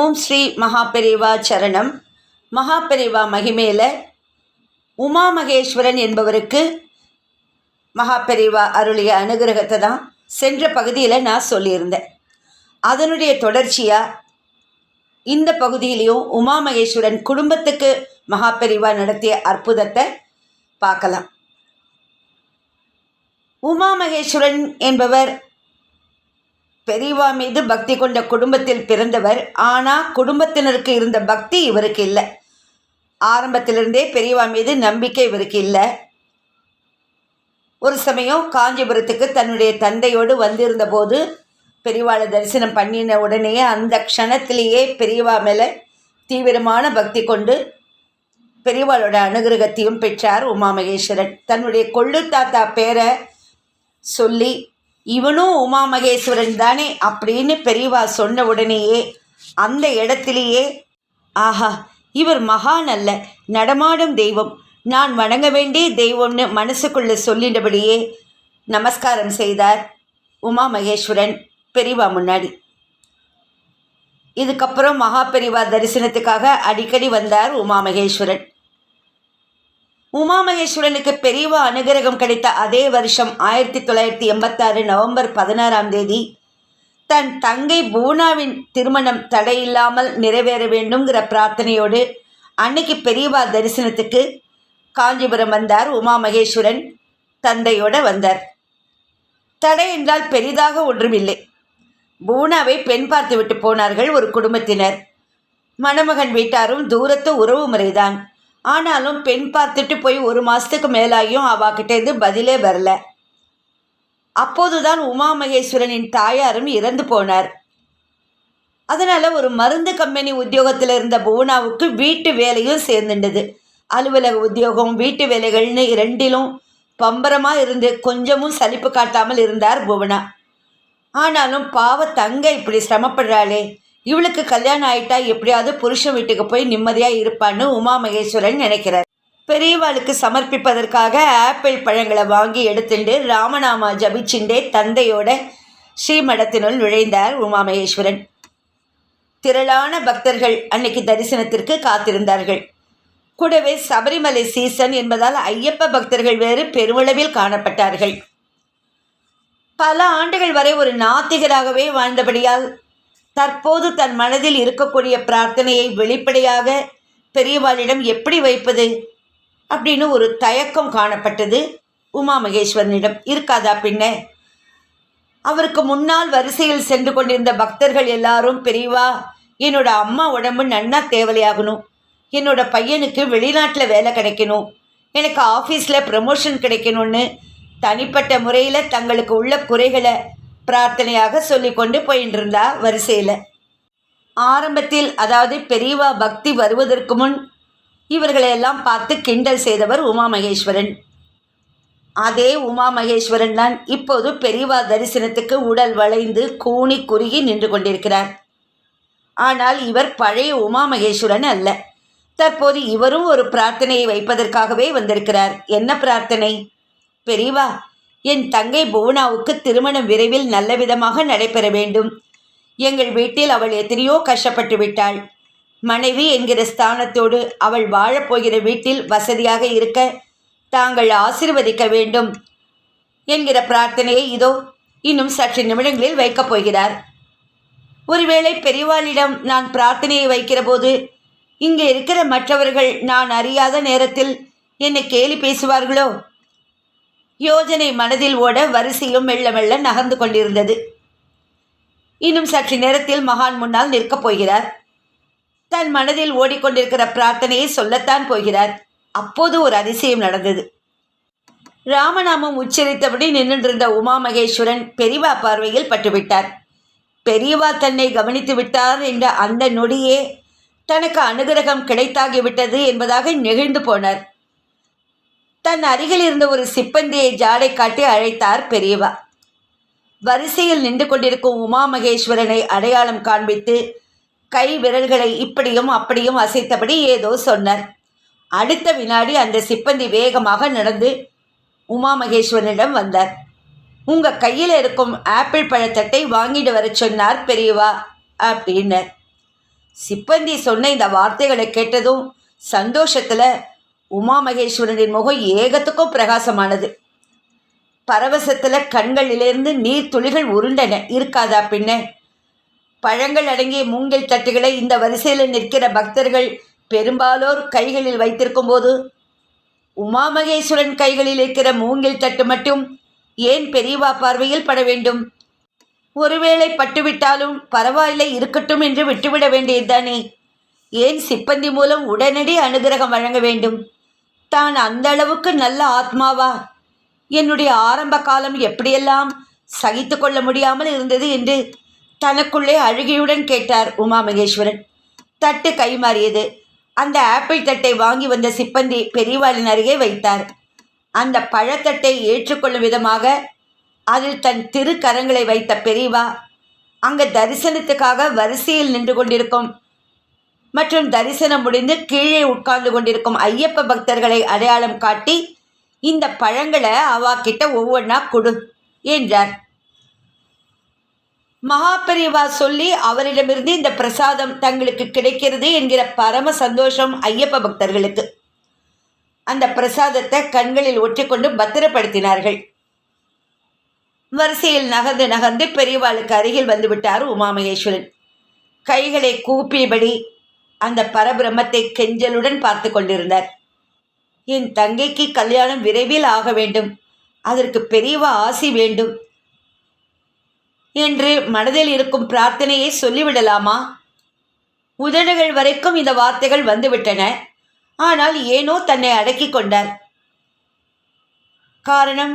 ஓம் ஸ்ரீ மகாபெரிவா சரணம். மகாபெரிவா மகிமேல உமா மகேஸ்வரன் என்பவருக்கு மகாபெரிவா அருளிய அனுகிரகத்தை தான் சென்ற பகுதியில் நான் சொல்லியிருந்தேன். அதனுடைய தொடர்ச்சியாக இந்த பகுதியிலையும் உமா மகேஸ்வரன் குடும்பத்துக்கு மகாபெரிவா நடத்திய அற்புதத்தை பார்க்கலாம். உமா மகேஸ்வரன் என்பவர் பெரியவா மீது பக்தி கொண்ட குடும்பத்தில் பிறந்தவர். ஆனால் குடும்பத்தினருக்கு இருந்த பக்தி இவருக்கு இல்லை. ஆரம்பத்திலிருந்தே பெரியவா மீது நம்பிக்கை இவருக்கு இல்லை. ஒரு சமயம் காஞ்சிபுரத்துக்கு தன்னுடைய தந்தையோடு வந்திருந்த போது பெரியவாளை தரிசனம் பண்ணின உடனேயே அந்த க்ஷணத்திலேயே பெரியவா மேலே தீவிரமான பக்தி கொண்டு பெரியவாளோட அனுகிரகத்தையும் பெற்றார் உமா மகேஸ்வரன். தன்னுடைய கொள்ளு தாத்தா பேரை சொல்லி இவனும் உமா மகேஸ்வரன் தானே அப்படின்னு பெரியவா சொன்ன உடனேயே அந்த இடத்திலேயே ஆஹா, இவர் மகான் அல்ல, நடமாடும் தெய்வம், நான் வணங்க வேண்டிய தெய்வம்னு மனசுக்குள்ளே சொல்லிட்டபடியே நமஸ்காரம் செய்தார் உமா மகேஸ்வரன் பெரியவா முன்னாடி. இதுக்கப்புறம் மகா பெரியவா தரிசனத்துக்காக அடிக்கடி வந்தார் உமா மகேஸ்வரன். உமா மகேஸ்வரனுக்கு பெரியவா அனுகிரகம் கிடைத்த அதே வருஷம் 1986 நவம்பர் 16 தன் தங்கை பூனாவின் திருமணம் தடையில்லாமல் நிறைவேற வேண்டுங்கிற பிரார்த்தனையோடு அன்னைக்கு பெரியவா தரிசனத்துக்கு காஞ்சிபுரம் வந்தார் உமா மகேஸ்வரன். தந்தையோடு வந்தார். தடை என்றால் பெரிதாக ஒன்றுமில்லை. பூனாவை பெண் பார்த்து விட்டு போனார்கள் ஒரு குடும்பத்தினர். மணமகன் வீட்டாரும் தூரத்து உறவு முறைதான். ஆனாலும் பெண் பார்த்துட்டு போய் 1 மாதத்துக்கு மேலாகியும் அவாக்கிட்டேருந்து பதிலே வரல. அப்போதுதான் உமா மகேஸ்வரனின் தாயாரும் இறந்து போனார். அதனால் ஒரு மருந்து கம்பெனி உத்தியோகத்தில் இருந்த பூனாவுக்கு வீட்டு வேலையும் சேர்ந்துண்டது. அலுவலக உத்தியோகம் வீட்டு வேலைகள்னு 2லும் பம்பரமாக இருந்து கொஞ்சமும் சலிப்பு காட்டாமல் இருந்தார் புவனா. ஆனாலும் பாவ தங்க இப்படி சிரமப்படுறாளே, இவளுக்கு கல்யாணம் ஆயிட்டா எப்படியாவது புருஷன் வீட்டுக்கு போய் நிம்மதியாக இருப்பான்னு உமா மகேஸ்வரன் நினைக்கிறார். பெரியவாளுக்கு சமர்ப்பிப்பதற்காக ஆப்பிள் பழங்களை வாங்கி எடுத்துட்டு ராமநாமா ஜபிச்சுண்டே தந்தையோட ஸ்ரீமடத்தினுள் நுழைந்தார் உமா மகேஸ்வரன். திரளான பக்தர்கள் அன்னைக்கு தரிசனத்திற்கு காத்திருந்தார்கள். கூடவே சபரிமலை சீசன் என்பதால் ஐயப்ப பக்தர்கள் வேறு பெருமளவில் காணப்பட்டார்கள். பல ஆண்டுகள் வரை ஒரு நாத்திகராகவே வாழ்ந்தபடியால் தற்போது தன் மனதில் இருக்கக்கூடிய பிரார்த்தனையை வெளிப்படையாக பெரியவாளிடம் எப்படி வைப்பது அப்படின்னு ஒரு தயக்கம் காணப்பட்டது உமா மகேஸ்வரனிடம். இருக்காதா பின்ன? அவருக்கு முன்னால் வரிசையில் சென்று கொண்டிருந்த பக்தர்கள் எல்லாரும், பெரியவா, என்னோட அம்மா உடம்பு நன்னா தேவலையாகணும், என்னோட பையனுக்கு வெளிநாட்டில் வேலை கிடைக்கணும், எனக்கு ஆஃபீஸில் ப்ரமோஷன் கிடைக்கணும்னு தனிப்பட்ட முறையில் தங்களுக்கு உள்ள குறைகளை பிரார்த்தனையாக சொல்லி கொண்டு போயின்னு இருந்தா வரிசையில். ஆரம்பத்தில், அதாவது பெரியவா பக்தி வருவதற்கு முன் இவர்களையெல்லாம் பார்த்து கிண்டல் செய்தவர் உமா மகேஸ்வரன். அதே உமா மகேஸ்வரன் தான் இப்போது பெரியவா தரிசனத்துக்கு உடல் வளைந்து கூனி குறுகி நின்று கொண்டிருக்கிறார். ஆனால் இவர் பழைய உமா மகேஸ்வரன் அல்ல. தற்போது இவரும் ஒரு பிரார்த்தனையை வைப்பதற்காகவே வந்திருக்கிறார். என்ன பிரார்த்தனை? பெரியவா, என் தங்கை புவனாவுக்கு திருமணம் விரைவில் நல்ல விதமாக நடைபெற வேண்டும். எங்கள் வீட்டில் அவள் எத்தனையோ கஷ்டப்பட்டு விட்டாள். மனைவி என்கிற ஸ்தானத்தோடு அவள் வாழப்போகிற வீட்டில் வசதியாக இருக்க தாங்கள் ஆசீர்வதிக்க வேண்டும் என்கிற பிரார்த்தனையை இதோ இன்னும் சற்று நிமிடங்களில் வைக்கப் போகிறார். ஒருவேளை பெரியவாளிடம் நான் பிரார்த்தனையை வைக்கிற போது இங்கே இருக்கிற மற்றவர்கள் நான் அறியாத நேரத்தில் என்னை கேலி பேசுவார்களோ? யோஜனை மனதில் ஓட வரிசையும் மெல்ல மெல்ல நகர்ந்து கொண்டிருந்தது. இன்னும் சற்று நேரத்தில் மகான் முன்னால் நிற்கப் போகிறார். தன் மனதில் ஓடிக்கொண்டிருக்கிற பிரார்த்தனையை சொல்லத்தான் போகிறார். அப்போது ஒரு அதிசயம் நடந்தது. ராமநாமம் உச்சரித்தபடி நின்றிருந்த உமா மகேஸ்வரன் பெரியவா பார்வையில் பட்டுவிட்டார். பெரியவா தன்னை கவனித்து விட்டார் என்ற அந்த நொடியே தனக்கு அனுகிரகம் கிடைத்தாகிவிட்டது என்பதாக நெகிழ்ந்து போனார். தன் அருகில் இருந்த ஒரு சிப்பந்தியை ஜாடை காட்டி அழைத்தார் பெரியவா. வரிசையில் நின்று கொண்டிருக்கும் உமா மகேஸ்வரனை அடையாளம் காண்பித்து கை விரல்களை இப்படியும் அப்படியும் அசைத்தபடி ஏதோ சொன்னார். அடுத்த வினாடி அந்த சிப்பந்தி வேகமாக நடந்து உமா மகேஸ்வரனிடம் வந்தார். உங்கள் கையில் இருக்கும் ஆப்பிள் பழத்தட்டை வாங்கிட்டு வர சொன்னார் பெரியவா அப்படின்னார். சிப்பந்தி சொன்ன இந்த வார்த்தைகளை கேட்டதும் சந்தோஷத்தில் உமா மகேஸ்வரனின் முகம் ஏகத்துக்கும் பிரகாசமானது. பரவசத்தில் கண்களிலிருந்து நீர் துளிகள் உருண்டன. இருக்காதா பின்ன? பழங்கள் அடங்கிய மூங்கில் தட்டுகளை இந்த வரிசையில் நிற்கிற பக்தர்கள் பெரும்பாலோர் கைகளில் வைத்திருக்கும் போது உமா மகேஸ்வரன் கைகளில் இருக்கிற மூங்கில் தட்டு மட்டும் ஏன் பெரியவா பார்வையில் பட வேண்டும்? ஒருவேளை பட்டுவிட்டாலும் பரவாயில்லை, இருக்கட்டும் என்று விட்டுவிட வேண்டியதுதானே? ஏன் சிப்பந்தி மூலம் உடனடி அனுகிரகம் வழங்க வேண்டும்? தான் அந்த அளவுக்கு நல்ல ஆத்மாவா? என்னுடைய ஆரம்ப காலம் எப்படியெல்லாம் சகித்து கொள்ள முடியாமல் இருந்தது என்று தனக்குள்ளே அழுகையுடன் கேட்டார் உமா மகேஸ்வரன். தட்டு கைமாறியது. அந்த ஆப்பிள் தட்டை வாங்கி வந்த சிப்பந்தி பெரியவாளின் அருகே வைத்தார். அந்த பழத்தட்டை ஏற்றுக்கொள்ளும் விதமாக அதில் தன் திருக்கரங்களை வைத்த பெரியவா அங்கே தரிசனத்துக்காக வரிசையில் நின்று கொண்டிருக்கும் மற்றும் தரிசனம் முடிந்து கீழே உட்கார்ந்து கொண்டிருக்கும் ஐயப்ப பக்தர்களை அடையாளம் காட்டி, இந்த பழங்களை அவா கிட்ட ஒவ்வொன்றா கொடு என்றார். மகாபெரிவா சொல்லி அவரிடமிருந்து இந்த பிரசாதம் தங்களுக்கு கிடைக்கிறது என்கிற பரம சந்தோஷம் ஐயப்ப பக்தர்களுக்கு. அந்த பிரசாதத்தை கண்களில் ஒற்றிக்கொண்டு பத்திரப்படுத்தினார்கள். வரிசையில் நகர்ந்து நகர்ந்து பெரியவாளுக்கு அருகில் வந்துவிட்டார் உமாமகேஸ்வரன். கைகளை கூப்பியபடி அந்த பரபிரம்மத்தை கெஞ்சலுடன் பார்த்து கொண்டிருந்தார். என் தங்கைக்கு கல்யாணம் விரைவில் ஆக வேண்டும், அதற்கு பெரியவா ஆசி வேண்டும் என்று மனதில் இருக்கும் பிரார்த்தனையை சொல்லிவிடலாமா? உதடுகள் வரைக்கும் இந்த வார்த்தைகள் வந்துவிட்டன. ஆனால் ஏனோ தன்னை அடக்கி கொண்டார். காரணம்,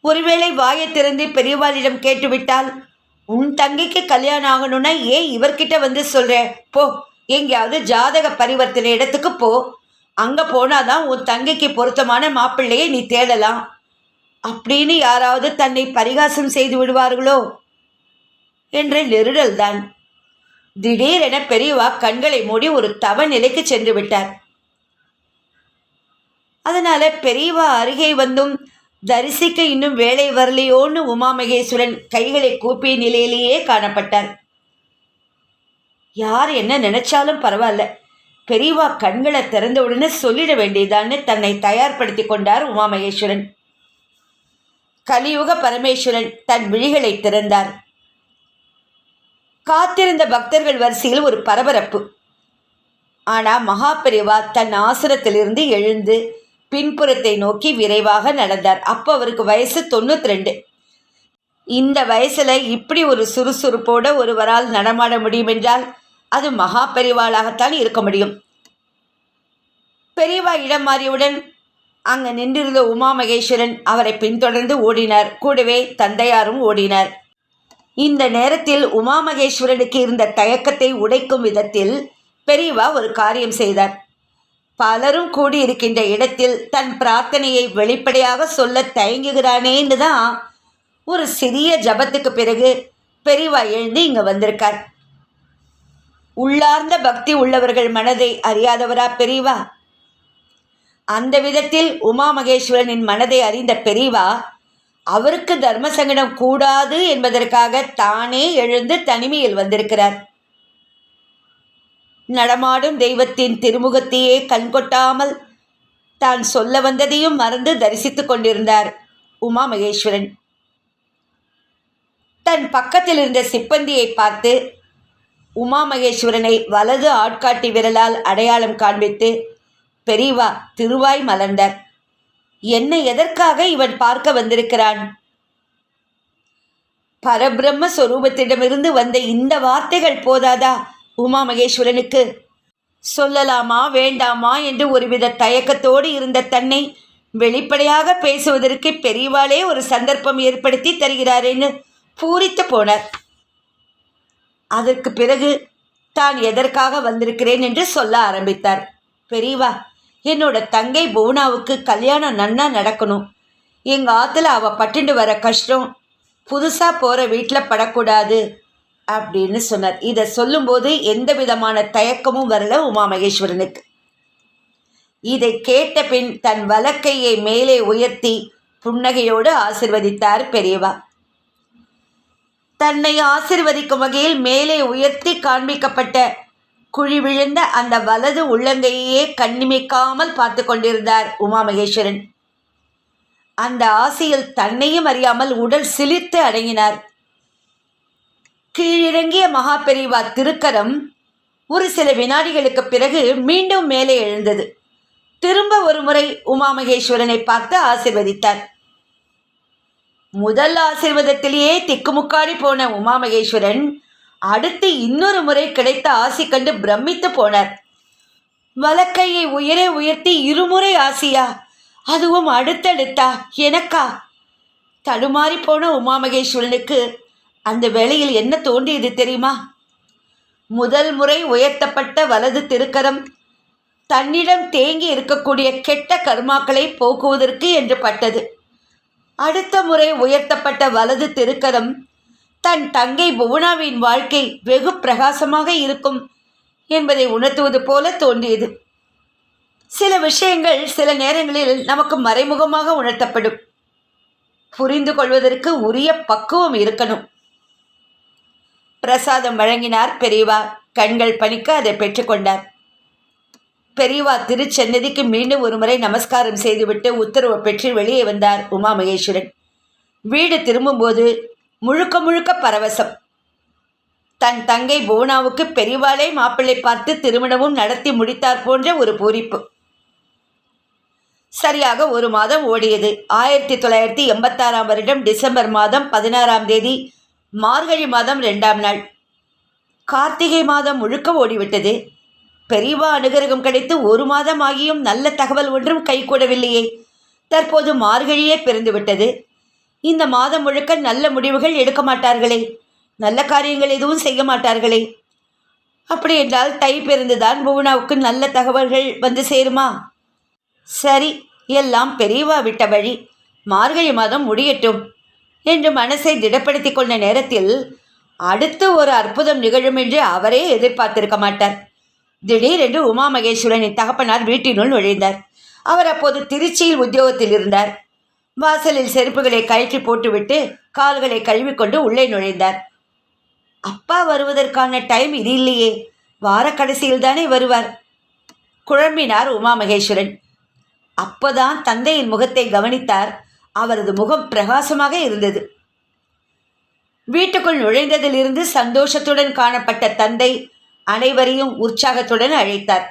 ஒருவேளை வாயை திறந்து பெரியவாளிடம் கேட்டுவிட்டால், உன் தங்கைக்கு கல்யாணம் ஆகணும்னா ஏன் இவர்கிட்ட வந்து சொல்ற? போ, எங்கேயாவது ஜாதக பரிவர்த்தனை இடத்துக்கு போ, அங்கே போனாதான் உன் தங்கைக்கு பொருத்தமான மாப்பிள்ளையை நீ தேடலாம் அப்படின்னு யாராவது தன்னை பரிகாசம் செய்து விடுவார்களோ என்ற நெருடல் தான். திடீரென பெரியவா கண்களை மூடி ஒரு தவ நிலைக்கு சென்று விட்டார். அதனால பெரியவா அருகே வந்தும் தரிசிக்க இன்னும் வேலை வரலையோன்னு உமாமகேஸ்வரன் கைகளை கூப்பிய நிலையிலேயே காணப்பட்டார். யார் என்ன நினைச்சாலும் பரவாயில்ல, பெரியவா கண்களை திறந்தவுடனே சொல்லிட வேண்டியதான்னு தன்னை தயார்படுத்தி கொண்டார் உமாமகேஸ்வரன். கலியுக பரமேஸ்வரன் தன் விழிகளை திறந்தார். காத்திருந்த பக்தர்கள் வரிசையில் ஒரு பரபரப்பு. ஆனால் மகாபெரிவா தன் ஆசனத்திலிருந்து எழுந்து பின்புறத்தை நோக்கி விரைவாக நடந்தார். அப்போ அவருக்கு வயசு 92. இந்த வயசில் இப்படி ஒரு சுறுசுறுப்போடு ஒருவரால் நடமாட முடியும் என்றால் அது மகாபெரிவாளாகத்தான் இருக்க முடியும். பெரியவா இடம் மாறியவுடன் அங்கே நின்றிருந்த உமாமகேஸ்வரன் அவரை பின்தொடர்ந்து ஓடினார். கூடவே தந்தையாரும் ஓடினார். இந்த நேரத்தில் உமாமகேஸ்வரனுக்கு இருந்த தயக்கத்தை உடைக்கும் விதத்தில் பெரியவா ஒரு காரியம் செய்தார். பலரும் கூடியிருக்கின்ற இடத்தில் தன் பிரார்த்தனையை வெளிப்படையாக சொல்ல தயங்குகிறானேன்னு தான் ஒரு சிறிய ஜபத்துக்கு பிறகு பெரியவா எழுந்து இங்கே வந்திருக்கார். உள்ளார்ந்த பக்தி உள்ளவர்கள் மனதை அறியாதவரா பெரியவா? அந்த விதத்தில் உமாமகேஸ்வரனின் மனதை அறிந்த பெரியவா அவருக்கு தர்ம சங்கடம் கூடாது என்பதற்காக தானே எழுந்து தனிமையில் வந்திருக்கிறார். நடமாடும் தெய்வத்தின் திருமுகத்தையே கண்கொட்டாமல் தான் சொல்ல வந்ததையும் மறந்து தரிசித்து கொண்டிருந்தார் உமாமகேஸ்வரன். தன் பக்கத்தில் இருந்த சிப்பந்தியை பார்த்து உமாமகேஸ்வரனை வலது ஆட்காட்டி விரலால் அடையாளம் காண்பித்து பெரியவா திருவாய் மலர்ந்தார். என்னை எதற்காக இவன் பார்க்க வந்திருக்கிறான்? பரபிரம்ம சொரூபத்திடமிருந்து வந்த இந்த வார்த்தைகள் போதாதா உமாமகேஸ்வரனுக்கு? சொல்லலாமா வேண்டாமா என்று ஒருவித தயக்கத்தோடு இருந்த தன்னை வெளிப்படையாக பேசுவதற்கு பெரியவாளே ஒரு சந்தர்ப்பம் ஏற்படுத்தி தருகிறாரேன்னு பூரித்து போனார். அதற்கு பிறகு தான் எதற்காக வந்திருக்கிறேன் என்று சொல்ல ஆரம்பித்தார். பெரியவா, என்னோட தங்கை புவனாவுக்கு கல்யாணம் நன்னா நடக்கணும். எங்கள் ஆற்றுல அவள் பட்டுண்டு வர கஷ்டம் புதுசாக போகிற வீட்டில் படக்கூடாது அப்படின்னு சொன்னார். இதை சொல்லும்போது எந்த விதமான தயக்கமும் வரல உமாமகேஸ்வரனுக்கு. இதை கேட்ட பின் தன் வலக்கையை மேலே உயர்த்தி புன்னகையோடு ஆசிர்வதித்தார் பெரியவா. தன்னை ஆசீர்வதிக்கும் வகையில் மேலே உயர்த்தி காண்பிக்கப்பட்ட குழி விழுந்த அந்த வலது உள்ளங்கையே கண்ணிமைக்காமல் பார்த்து கொண்டிருந்தார் உமா மகேஸ்வரன். அந்த ஆசையில் தன்னையும் அறியாமல் உடல் சிலிர்த்து அடங்கினார். கீழிறங்கிய மகா பெரிவா திருக்கரம் ஒரு சில வினாடிகளுக்கு பிறகு மீண்டும் மேலே எழுந்தது. திரும்ப ஒரு முறை உமா மகேஸ்வரனை பார்த்து ஆசீர்வதித்தார். முதல் ஆசீர்வாதத்திலேயே திக்குமுக்காடி போன உமா மகேஸ்வரன் அடுத்து இன்னொரு முறை கிடைத்த ஆசி கண்டு பிரமித்து போனார். வலக்கையை உயரே உயர்த்தி இருமுறை ஆசியா, அதுவும் அடுத்தடுத்தா, எனக்கா? தடுமாறி போன உமா மகேஸ்வரனுக்கு அந்த வேளையில் என்ன தோன்றியது தெரியுமா? முதல் முறை உயர்த்தப்பட்ட வலது திருக்கரம் தன்னிடம் தேங்கி இருக்கக்கூடிய கெட்ட கர்மாக்களை போக்குவதற்கு என்று பட்டது. அடுத்த முறை உயர்த்தப்பட்ட வலது திருக்கரம் தன் தங்கை புவனாவின் வாழ்க்கை வெகு பிரகாசமாக இருக்கும் என்பதை உணர்த்துவது போல தோன்றியது. சில விஷயங்கள் சில நேரங்களில் நமக்கு மறைமுகமாக உணர்த்தப்படும். புரிந்து கொள்வதற்கு உரிய பக்குவம் இருக்கணும். பிரசாதம் வழங்கினார் பெரியவா. கண்கள் பணிக்க அதை பெற்றுக்கொண்டார். பெரியவா திருச்சன்னதிக்கு மீண்டும் ஒரு முறை நமஸ்காரம் செய்துவிட்டு உத்தரவு பெற்று வெளியே வந்தார் உமா மகேஸ்வரன். வீடு திரும்பும்போது முழுக்க முழுக்க பரவசம். தன் தங்கை புவனாவுக்கு பெரியவாளே மாப்பிள்ளை பார்த்து திருமணமும் நடத்தி முடித்தார் போன்ற ஒரு பூரிப்பு. சரியாக ஒரு மாதம் ஓடியது. 1986 வருடம் டிசம்பர் மாதம் 16ஆம் தேதி, மார்கழி மாதம் 2ஆம் நாள். கார்த்திகை மாதம் முழுக்க ஓடிவிட்டது. பெரியவா அனுகிரகம் கிடைத்து ஒரு மாதம் ஆகியும் நல்ல தகவல் ஒன்றும் கைகூடவில்லையே. தற்போது மார்கழியே பிறந்துவிட்டது. இந்த மாதம் முழுக்க நல்ல முடிவுகள் எடுக்க மாட்டார்களே, நல்ல காரியங்கள் எதுவும் செய்ய மாட்டார்களே. அப்படி என்றால் தை பிறந்துதான் புவனாவுக்கு நல்ல தகவல்கள் வந்து சேருமா? சரி, எல்லாம் பெரியவா விட்ட வழி. மார்கழி மாதம் முடியட்டும் என்று மனசை திடப்படுத்தி கொண்ட நேரத்தில் அடுத்து ஒரு அற்புதம் நிகழும் என்று அவரே எதிர்பார்த்திருக்க மாட்டார். திடீரென்று உமா மகேஸ்வரனின் தகப்பனார் வீட்டினுள் நுழைந்தார். அவர் அப்போது திருச்சியில் உத்தியோகத்தில் இருந்தார். வாசலில் செருப்புகளை கழற்றி போட்டுவிட்டு கால்களை கழுவிக்கொண்டு உள்ளே நுழைந்தார். அப்பா வருவதற்கான டைம் இது இல்லையே, வார கடைசியில் தானே வருவார், குழம்பினார் உமா மகேஸ்வரன். அப்போதான் தந்தையின் முகத்தை கவனித்தார். அவரது முகம் பிரகாசமாக இருந்தது. வீட்டுக்குள் நுழைந்ததிலிருந்து சந்தோஷத்துடன் காணப்பட்ட தந்தை அனைவரையும் உற்சாகத்துடன் அழைத்தார்.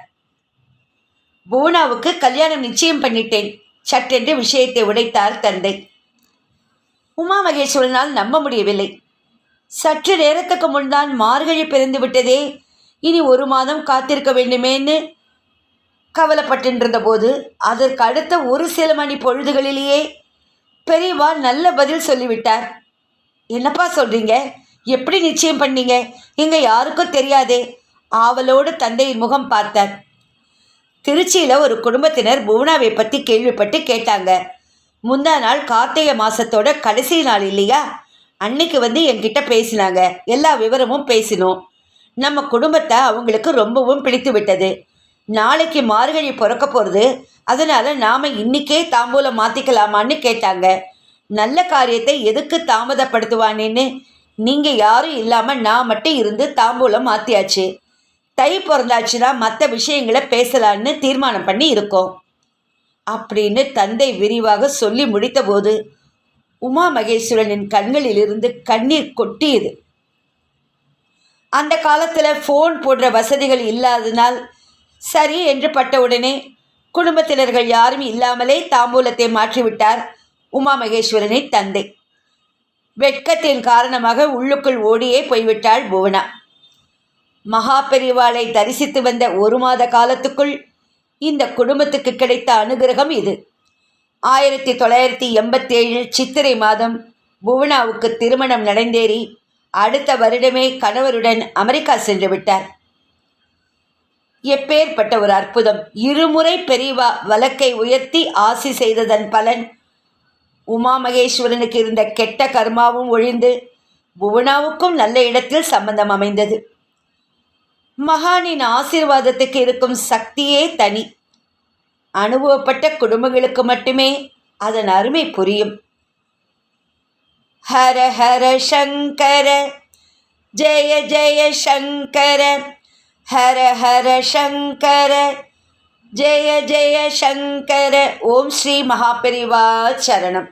புவனாவுக்கு கல்யாணம் நிச்சயம் பண்ணிட்டேன், சட்டென்று விஷயத்தை உடைத்தார் தந்தை. உமா மகேஸ்வரனால் நம்ப முடியவில்லை. சற்று நேரத்துக்கு முன்தான் மார்கழி பிறந்து விட்டதே, இனி ஒரு மாதம் காத்திருக்க வேண்டுமேன்னு கவலைப்பட்டிருந்த போது அதற்கு அடுத்த ஒரு சில மணி பொழுதுகளிலேயே பெரியவா நல்ல பதில் சொல்லிவிட்டார். என்னப்பா சொல்கிறீங்க? எப்படி நிச்சயம் பண்ணீங்க? இங்கே யாருக்கும் தெரியாதே. ஆவலோடு தந்தையின் முகம் பார்த்தார். திருச்சியில் ஒரு குடும்பத்தினர் புவனாவை பற்றி கேள்விப்பட்டு கேட்டாங்க. முந்தா நாள் கார்த்திகை மாதத்தோட கடைசி நாள் இல்லையா, அன்னைக்கு வந்து என்கிட்ட பேசினாங்க. எல்லா விவரமும் பேசினோம். நம்ம குடும்பத்தை அவங்களுக்கு ரொம்பவும் பிடித்து விட்டது. நாளைக்கு மார்கழி பிறக்க போகிறது, அதனால் நாம் இன்றைக்கே தாம்பூலம் மாற்றிக்கலாமான்னு கேட்டாங்க. நல்ல காரியத்தை எதுக்கு தாமதப்படுத்துவானேன்னு நீங்கள் யாரும் இல்லாமல் நான் மட்டும் இருந்து தாம்பூலம் மாற்றியாச்சு. தை பிறந்தாச்சுன்னா மற்ற விஷயங்களை பேசலான்னு தீர்மானம் பண்ணி இருக்கோம் அப்படின்னு தந்தை விரிவாக சொல்லி முடித்தபோது உமா மகேஸ்வரனின் கண்களிலிருந்து கண்ணீர் கொட்டியது. அந்த காலத்தில் ஃபோன் போன்ற வசதிகள் இல்லாததினால் சரி என்று பட்டவுடனே குடும்பத்தினர்கள் யாரும் இல்லாமலே தாம்பூலத்தை மாற்றிவிட்டார் உமா மகேஸ்வரனின் தந்தை. வெட்கத்தின் காரணமாக உள்ளுக்குள் ஓடியே போய்விட்டாள் புவனா. மகா பெரிவாளை தரிசித்து வந்த ஒரு மாத காலத்துக்குள் இந்த குடும்பத்துக்கு கிடைத்த அனுகிரகம் இது. 1987 சித்திரை மாதம் புவனாவுக்கு திருமணம் நடந்தேறி அடுத்த வருடமே கணவருடன் அமெரிக்கா சென்று விட்டார். எப்பேற்பட்ட ஒரு அற்புதம்! இருமுறை பெரியவா வலக்கை உயர்த்தி ஆசி செய்ததன் பலன் உமா மகேஸ்வரனுக்கு இருந்த கெட்ட கர்மாவும் ஒழிந்து புவனாவுக்கும் நல்ல இடத்தில் சம்பந்தம் அமைந்தது. மகானின் ஆசீர்வாதத்துக்கு இருக்கும் சக்தியே தனி. அனுபவப்பட்ட குடும்பங்களுக்கு மட்டுமே அதன் அருமை புரியும். ஹர ஹர சங்கர ஜெய ஜெய சங்கர ஹர ஹர சங்கர ஜெய ஜெய சங்கர. ஓம் ஸ்ரீ மகாபெரிவா சரணம்.